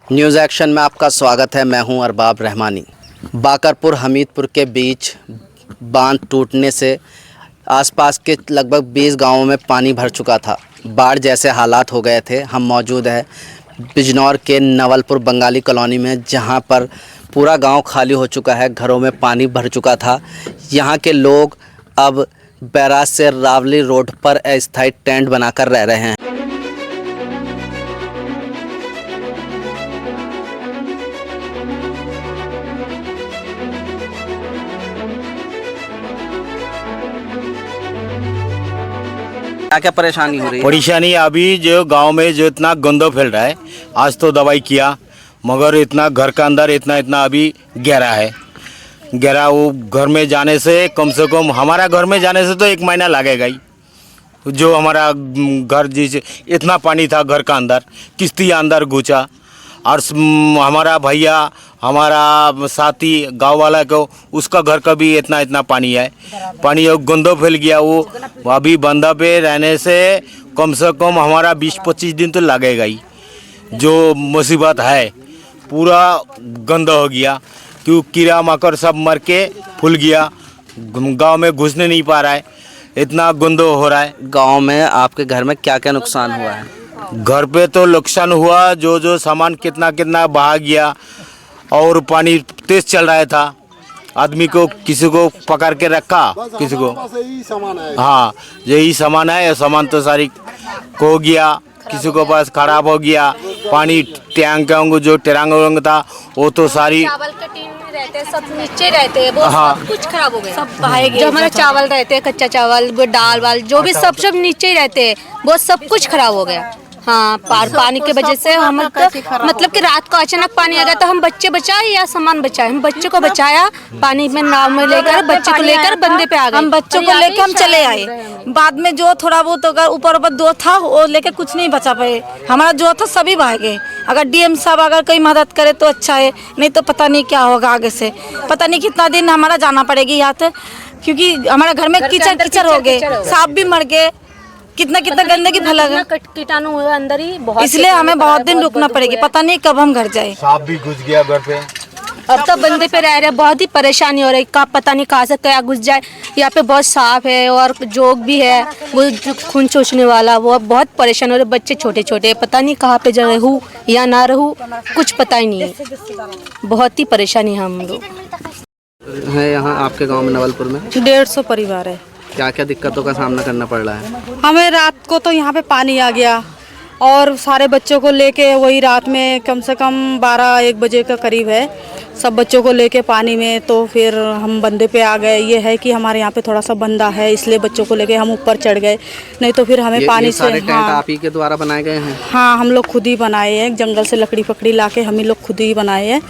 News action में आपका स्वागत है। मैं हूं अरबाब रहमानी। बाकरपुर हमीदपुर के बीच बांध टूटने से आसपास के लगभग 20 गांवों में पानी भर चुका था। बाढ़ जैसे हालात हो गए थे। हम मौजूद हैं बिजनौर के नवलपुर बंगाली कॉलोनी में, जहां पर पूरा गांव खाली हो चुका है, घरों में पानी भर चुका था। यहां के लोग अब बैराज से रावली रोड पर अस्थायी टेंट बनाकर रह रहे हैं। क्या परेशानी हो रही है? परेशानी अभी जो गांव में जो इतना गंदा फैल रहा है, आज तो दवाई किया मगर इतना घर का अंदर इतना अभी गहरा है। गहरा वो घर में जाने से कम हमारा घर में जाने से तो 1 महीना लगेगा ही। जो हमारा घर जिस इतना पानी था घर का अंदर, किश्ती अंदर घुसा और हमारा भैया हमारा साथी गांव वाला को उसका घर का भी इतना पानी है। पानी गंदा फैल गया। वो अभी बंदा पे रहने से कम हमारा 20-25 दिन तो लगेगा ही। जो मुसीबत है पूरा गंदा हो गया, क्यों कीड़ा मकोड़ सब मर के फूल गया। गांव में घुसने नहीं पा रहा है, इतना गंदा हो रहा है। गांव में आपके घर में क्या क्या नुकसान हुआ है? घर पे तो नुकसान हुआ, जो सामान कितना बहा गया और पानी तेज चल रहा था। आदमी को किसी को पकड़ के रखा, किसी को हाँ यही सामान है। सामान तो सारी खो गया, किसी को पास खराब हो गया। पानी टैंक जो टेरंग था वो तो सारी चावल के टीन में रहते हैं, सब नीचे रहते हैं, वो हाँ। सब कुछ खराब हो गया। सब बहाए गए। जो हमारा चावल रहते हैं, कच्चा चावल, वो दाल वाल जो भी सब नीचे ही रहते हैं, वो सब कुछ खराब हो गया। हाँ, पानी के वजह से हम मतलब कि रात को अचानक पानी आ गया तो हम बच्चे बचाए या सामान बचाए। हम बच्चे को बचाया, पानी में नाव में लेकर बच्चे को लेकर बंदे पे आ गए। हम बच्चों को लेकर हम चले आए। बाद में जो थोड़ा बहुत अगर ऊपर दो था वो लेके कुछ नहीं बचा पाए। हमारा जो था सभी बह गए। अगर डीएम साहब अगर कोई मदद करे तो अच्छा है, नहीं तो पता नहीं क्या होगा आगे से। पता नहीं कितना दिन हमारा जाना पड़ेगी यहाँ से, क्योंकि हमारा घर में कीचड़ हो गए, सांप भी मर गए, कितना गंदगी फैला गया, कीटाणु हुए अंदर ही बहुत। इसलिए हमें बहुत दिन रुकना पड़ेगी। पता नहीं कब हम घर जाए। सांप भी घुस गया घर पे। अब तो बंदे पे रह रहे, बहुत ही परेशानी हो रही। का पता नहीं कहाँ से क्या घुस जाए। यहाँ पे बहुत सांप है और जोग भी है, वो खून चूसने वाला। वो बहुत परेशान हो रहे। बच्चे छोटे, पता नहीं कहाँ पे जा रहूँ या ना रहूँ, कुछ पता ही नहीं है। बहुत ही परेशानी हम लोग है। यहाँ आपके गांव में नवलपुर में 150 परिवार है। क्या क्या दिक्कतों का सामना करना पड़ रहा है? हमें रात को तो यहाँ पे पानी आ गया और सारे बच्चों को लेके वही रात में कम से कम 12-1 बजे का करीब है, सब बच्चों को लेके पानी में। तो फिर हम बंदे पे आ गए। ये है कि हमारे यहाँ पे थोड़ा सा बंदा है, इसलिए बच्चों को लेके हम ऊपर चढ़ गए, नहीं तो फिर हमें पानी से। सारे टेंट आप ही के द्वारा बनाए गए हैं? हाँ, हम लोग खुद ही बनाए हैं। जंगल से लकड़ी पकड़ी ला के हम ही लोग खुद ही बनाए हैं।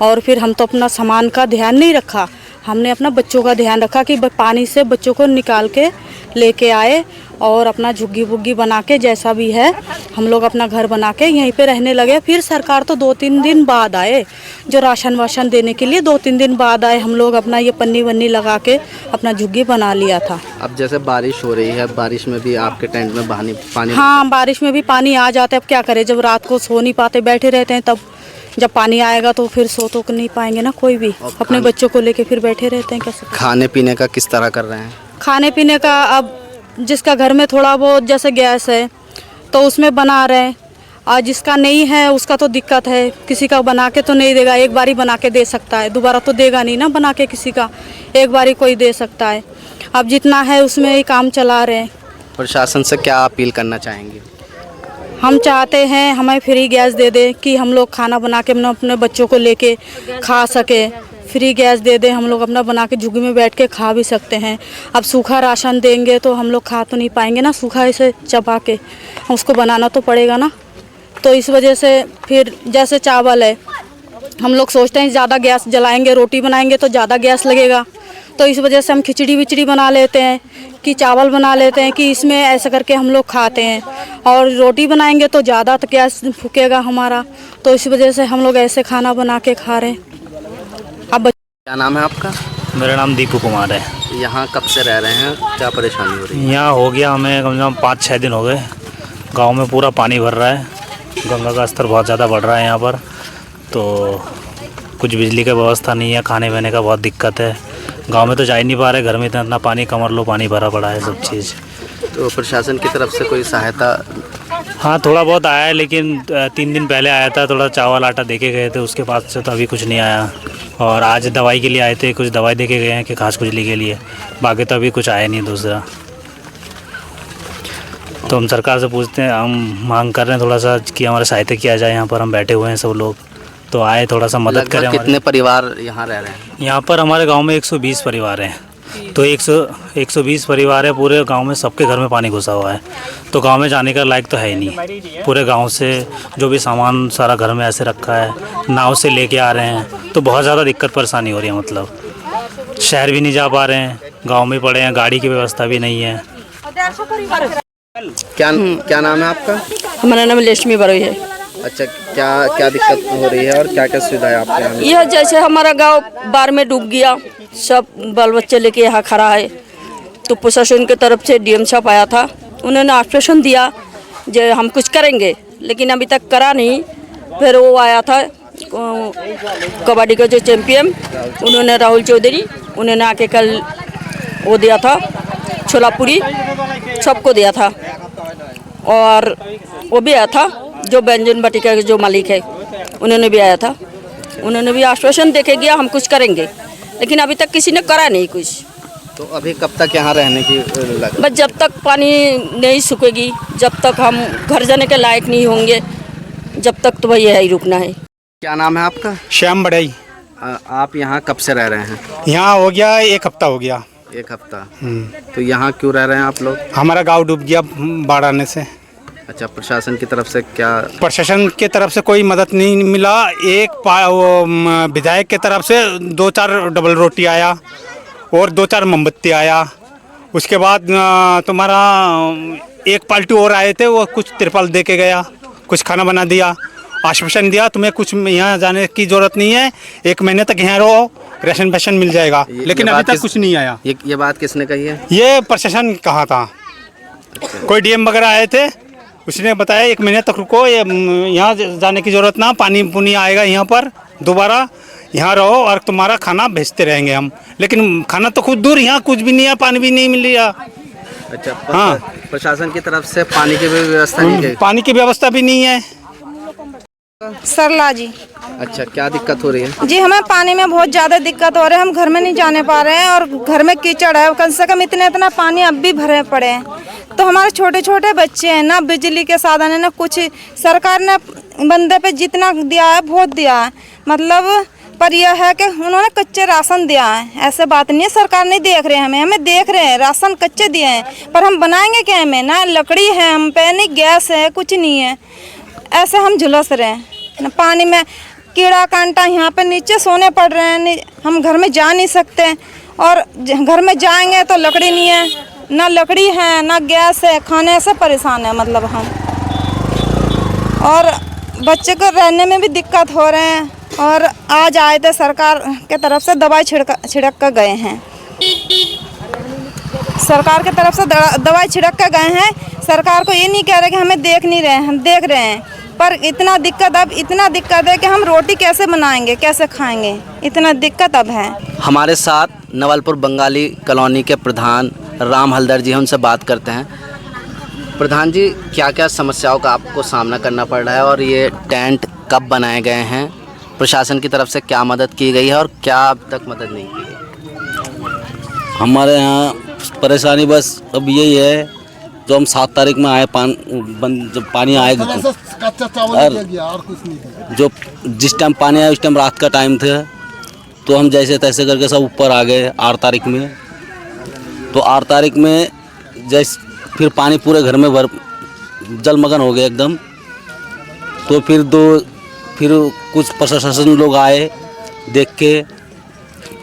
और फिर हम तो अपना सामान का ध्यान नहीं रखा, हमने अपना बच्चों का ध्यान रखा कि पानी से बच्चों को निकाल के लेके आए और अपना झुग्गी वुग्गी बना के जैसा भी है हम लोग अपना घर बना के यहीं पे रहने लगे। फिर सरकार तो 2-3 दिन बाद आए, जो राशन वाशन देने के लिए 2-3 दिन बाद आए। हम लोग अपना ये पन्नी वन्नी लगा के अपना झुग्गी बना लिया था। अब जैसे बारिश हो रही है, बारिश में भी आपके टेंट में पानी? हाँ, बारिश में भी पानी आ जाता है। अब क्या करें, जब रात को सो नहीं पाते, बैठे रहते हैं, तब जब पानी आएगा तो फिर सो तो नहीं पाएंगे ना कोई भी। अपने बच्चों को लेके फिर बैठे रहते हैं। कैसे खाने पीने का किस तरह कर रहे हैं? खाने पीने का अब जिसका घर में थोड़ा बहुत जैसे गैस है तो उसमें बना रहे हैं, और जिसका नहीं है उसका तो दिक्कत है। किसी का बना के तो नहीं देगा, एक बारी बना के दे सकता है, दोबारा तो देगा नहीं ना बना के किसी का। एक बारी कोई दे सकता है। अब जितना है उसमें ही काम चला रहे हैं। प्रशासन से क्या अपील करना चाहेंगे? हम चाहते हैं हमें फ्री गैस दे दे कि हम लोग खाना बना के अपने बच्चों को लेके खा सके। फ्री गैस दे दे, हम लोग अपना बना के झुग्गी में बैठ के खा भी सकते हैं। अब सूखा राशन देंगे तो हम लोग खा तो नहीं पाएंगे ना, सूखा इसे चबा के उसको बनाना तो पड़ेगा ना। तो इस वजह से फिर जैसे चावल है, हम लोग सोचते हैं ज़्यादा गैस जलाएंगे, रोटी बनाएंगे तो ज़्यादा गैस लगेगा, तो इस वजह से हम खिचड़ी विचड़ी बना लेते हैं कि चावल बना लेते हैं कि इसमें ऐसा करके हम लोग खाते हैं। और रोटी बनाएंगे तो ज़्यादा तो गैस फूकेगा हमारा, तो इस वजह से हम लोग ऐसे खाना बना के खा रहे हैं। अब क्या नाम है आपका? मेरा नाम दीपू कुमार है। यहाँ कब से रह रहे हैं, क्या परेशानी हो रही है? यहाँ हो गया हमें कम से कम 5-6 दिन हो गए। गांव में पूरा पानी भर रहा है, गंगा का स्तर बहुत ज़्यादा बढ़ रहा है यहाँ पर, तो कुछ बिजली की व्यवस्था नहीं है, खाने पीने का बहुत दिक्कत है। गांव में तो जा ही नहीं पा रहे, घर में इतना पानी, कमर लो पानी भरा पड़ा है सब चीज़। तो प्रशासन की तरफ से कोई सहायता? हाँ थोड़ा बहुत आया है, लेकिन 3 दिन पहले आया था, थोड़ा चावल आटा दे के गए थे, उसके बाद से तो अभी कुछ नहीं आया। और आज दवाई के लिए आए थे, कुछ दवाई दे के गए हैं कि खांस खुजली के लिए, बाकी तो अभी कुछ आया नहीं दूसरा। तो हम सरकार से पूछते हैं, हम मांग कर रहे हैं थोड़ा सा कि हमारा सहायता किया जाए। यहाँ पर हम बैठे हुए हैं सब लोग, तो आए थोड़ा सा मदद करें। कितने परिवार यहाँ रह रहे हैं? यहाँ पर हमारे गांव में 120 परिवार हैं, तो 120 परिवार है पूरे गांव में, सबके घर में पानी घुसा हुआ है। तो गांव में जाने का लायक तो है ही नहीं। पूरे गांव से जो भी सामान सारा घर में ऐसे रखा है, नाव से लेके आ रहे हैं, तो बहुत ज़्यादा दिक्कत परेशानी हो रही है। मतलब शहर भी नहीं जा पा रहे हैं, गाँव में पड़े हैं, गाड़ी की व्यवस्था भी नहीं है। क्या नाम है आपका? हमारा नाम लक्ष्मी बरोई है। अच्छा, क्या दिक्कत हो रही है और क्या क्या सुविधा है आपके यहाँ? यह जैसे हमारा गांव बाढ़ में डूब गया, सब बाल बच्चे लेके यहाँ खड़ा है, तो प्रशासन की तरफ से डीएम साहब आया था, उन्होंने आश्वासन दिया जो हम कुछ करेंगे, लेकिन अभी तक करा नहीं। फिर वो आया था कबड्डी का जो चैंपियन, उन्होंने राहुल चौधरी, उन्होंने आके कल वो दिया था छोला पूरी, सबको दिया था। और वो भी आया था जो व्यंजन बटिका के जो मालिक है, उन्होंने भी आया था, उन्होंने भी आश्वासन देके गया हम कुछ करेंगे, लेकिन अभी तक किसी ने करा नहीं कुछ। तो अभी कब तक यहाँ रहने की बस जब तक पानी नहीं सूखेगी, जब तक हम घर जाने के लायक नहीं होंगे, जब तक तो भैया ही रुकना है। क्या नाम है आपका? श्याम बढ़ई। आप यहाँ कब से रह रहे हैं? यहाँ हो गया 1 हफ्ता हो गया। 1 हफ्ता। तो यहाँ क्यों रह रहे हैं आप लोग? हमारा गांव डूब गया बाढ़ आने से। अच्छा, प्रशासन की तरफ से क्या? प्रशासन की तरफ से कोई मदद नहीं मिला। विधायक की तरफ से 2-4 डबल रोटी आया और 2-4 मोमबत्ती आया। उसके बाद तुम्हारा एक पार्टी और आए थे, वो कुछ तिरपाल दे के गया, कुछ खाना बना दिया, आश्वासन दिया तुम्हें कुछ यहाँ जाने की ज़रूरत नहीं है, 1 महीने तक यहाँ रहो, राशन पैशन मिल जाएगा। लेकिन अभी तक कुछ नहीं आया। ये बात किसने कही है? ये प्रशासन ने कहा था। कोई डीएम वगैरह आए थे, उसने बताया 1 महीने तक रुको, ये यहाँ जाने की ज़रूरत ना, पानी पुनी आएगा यहाँ पर, दोबारा यहाँ रहो और तुम्हारा खाना भेजते रहेंगे हम। लेकिन खाना तो खुद दूर, यहाँ कुछ भी नहीं है, पानी भी नहीं मिल रहा। अच्छा, हाँ, प्रशासन की तरफ से पानी की भी व्यवस्था नहीं है? पानी की व्यवस्था भी नहीं है। सरला जी। अच्छा, क्या दिक्कत हो रही है? जी हमें पानी में बहुत ज़्यादा दिक्कत हो रही है, हम घर में नहीं जाने पा रहे हैं और घर में कीचड़ है, कम से कम इतना पानी अब भी भरे पड़े हैं। तो हमारे छोटे छोटे बच्चे हैं, ना बिजली के साधन है ना कुछ। सरकार ने बंदे पे जितना दिया है बहुत दिया है, मतलब पर यह है कि उन्होंने कच्चे राशन दिया है। ऐसे बात नहीं है सरकार नहीं देख रहे हैं, हमें देख रहे हैं, राशन कच्चे दिए हैं, पर हम बनाएंगे क्या? हमें ना लकड़ी है हम पे, नहीं गैस है, कुछ नहीं है। ऐसे हम झुलस रहे हैं ना, पानी में कीड़ा कांटा यहाँ पे नीचे सोने पड़ रहे हैं, हम घर में जा नहीं सकते, और घर में जाएंगे तो लकड़ी नहीं है, ना लकड़ी है ना गैस है, खाने से परेशान है मतलब हम। और बच्चे को रहने में भी दिक्कत हो रहे हैं। और आज आए थे सरकार के तरफ से दवाई छिड़क कर गए हैं, सरकार की तरफ से दवाई छिड़क कर गए हैं। सरकार को ये नहीं कह रहे कि हमें देख नहीं रहे, हम देख रहे हैं, पर इतना दिक्कत है कि हम रोटी कैसे बनाएंगे, कैसे खाएंगे, इतना दिक्कत अब है। हमारे साथ नवलपुर बंगाली कॉलोनी के प्रधान राम हलदर जी हैं, उनसे बात करते हैं। प्रधान जी, क्या क्या समस्याओं का आपको सामना करना पड़ रहा है और ये टेंट कब बनाए गए हैं? प्रशासन की तरफ से क्या मदद की गई है और क्या अब तक मदद नहीं की गई? हमारे यहाँ परेशानी बस अब यही है, जो हम 7 तारीख में आए जब पानी आएगा जो जिस टाइम पानी आया उस टाइम रात का टाइम था, तो हम जैसे तैसे करके सब ऊपर आ गए 8 तारीख में। तो 8 तारीख में जैसे फिर पानी पूरे घर में जलमग्न हो गया एकदम। तो फिर कुछ प्रशासन लोग आए देख के,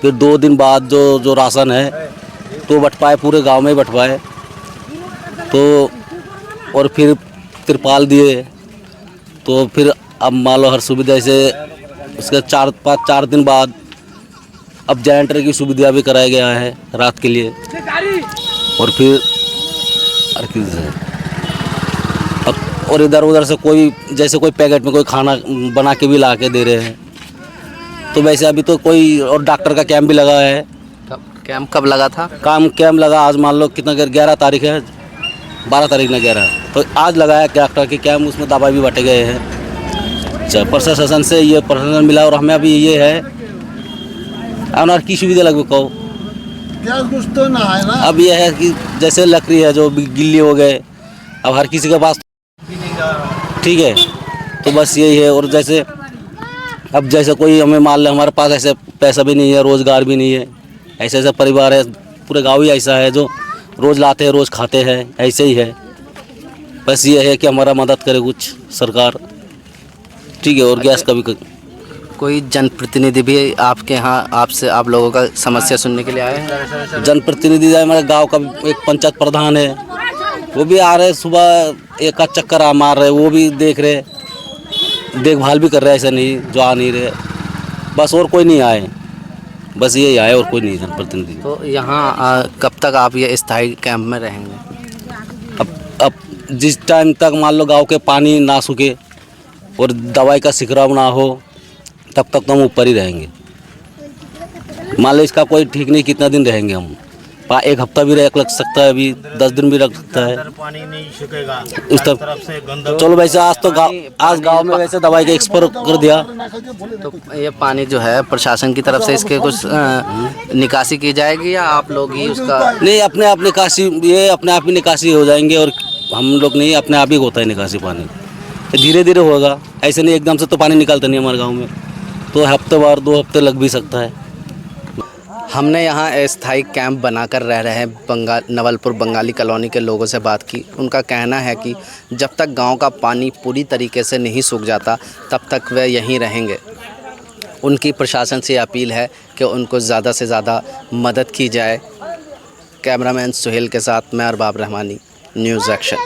फिर 2 दिन बाद जो राशन है तो बंटवाए, पूरे गांव में बंटवाए। तो और फिर तिरपाल दिए, तो फिर अब मान लो हर सुविधा से उसके 4 दिन बाद अब जनरेटर की सुविधा भी कराया गया है रात के लिए। और फिर और इधर उधर से कोई जैसे कोई पैकेट में कोई खाना बना के भी ला के दे रहे हैं। तो वैसे अभी तो कोई और डॉक्टर का कैंप भी लगा है। कैंप कब लगा था? कैंप लगा आज, मान लो कितना 11 तारीख है, 12 तारीख ना 11, तो आज लगाया डॉक्टर के कैंप, उसमें दवाई भी बांटे गए हैं। अच्छा, प्रशासन से ये प्रशासन मिला और हमें अभी ये है अनार की सुविधा लगभग कहो कुछ तो ना है ना। अब ये है कि जैसे लकड़ी है जो गिल्ली हो गए, अब हर किसी के पास ठीक है, तो बस यही है। और जैसे अब जैसे कोई हमें मान ले, हमारे पास ऐसे पैसा भी नहीं है, रोज़गार भी नहीं है, ऐसे ऐसे परिवार है, पूरे गाँव ही ऐसा है जो रोज़ लाते हैं रोज़ खाते हैं, ऐसे ही है। बस ये है कि हमारा मदद करे कुछ सरकार, ठीक है। और गैस का भी कोई जनप्रतिनिधि भी आपके यहाँ आपसे आप लोगों का समस्या सुनने के लिए आए हैं? जनप्रतिनिधि हमारे गांव का एक पंचायत प्रधान है, वो भी आ रहे, सुबह एक का चक्कर मार रहे, वो भी देख रहे, देखभाल भी कर रहे, ऐसा नहीं जो आ नहीं रहे, बस और कोई नहीं आए, बस यही आए और कोई नहीं जनप्रतिनिधि। तो यहाँ कब तक आप ये स्थायी कैंप में रहेंगे? अब जिस टाइम तक मान लो गांव के पानी ना सूखे और दवाई का छिड़काव ना हो, तब तक तो हम ऊपर ही रहेंगे। मान लो इसका कोई ठीक नहीं कितना दिन रहेंगे हम, 1 हफ्ता भी लग सकता है, अभी 10 दिन भी लग सकता है। पानी नहीं सूखेगा उस तरफ से गंदा। चलो वैसे आज गांव में वैसे दवाई का एक्सपर कर दिया। तो ये पानी जो है प्रशासन की तरफ से इसके कुछ निकासी की जाएगी या आप लोग ही उसका? नहीं, अपने आप निकासी, ये अपने आप ही निकासी हो जाएंगे, और हम लोग नहीं, अपने आप ही होता है निकासी पानी, धीरे धीरे होगा, ऐसे नहीं एकदम से तो पानी निकलता नहीं हमारे गाँव में, तो हफ्ते भर 2 हफ्ते लग भी सकता है। हमने यहाँ अस्थायी कैंप बनाकर रह रहे हैं नवलपुर बंगाली कॉलोनी के लोगों से बात की। उनका कहना है कि जब तक गांव का पानी पूरी तरीके से नहीं सूख जाता तब तक वे यहीं रहेंगे। उनकी प्रशासन से अपील है कि उनको ज़्यादा से ज़्यादा मदद की जाए। कैमरामैन सुहेल के साथ मैं अरबाब रहमानी, न्यूज़ एक्शन।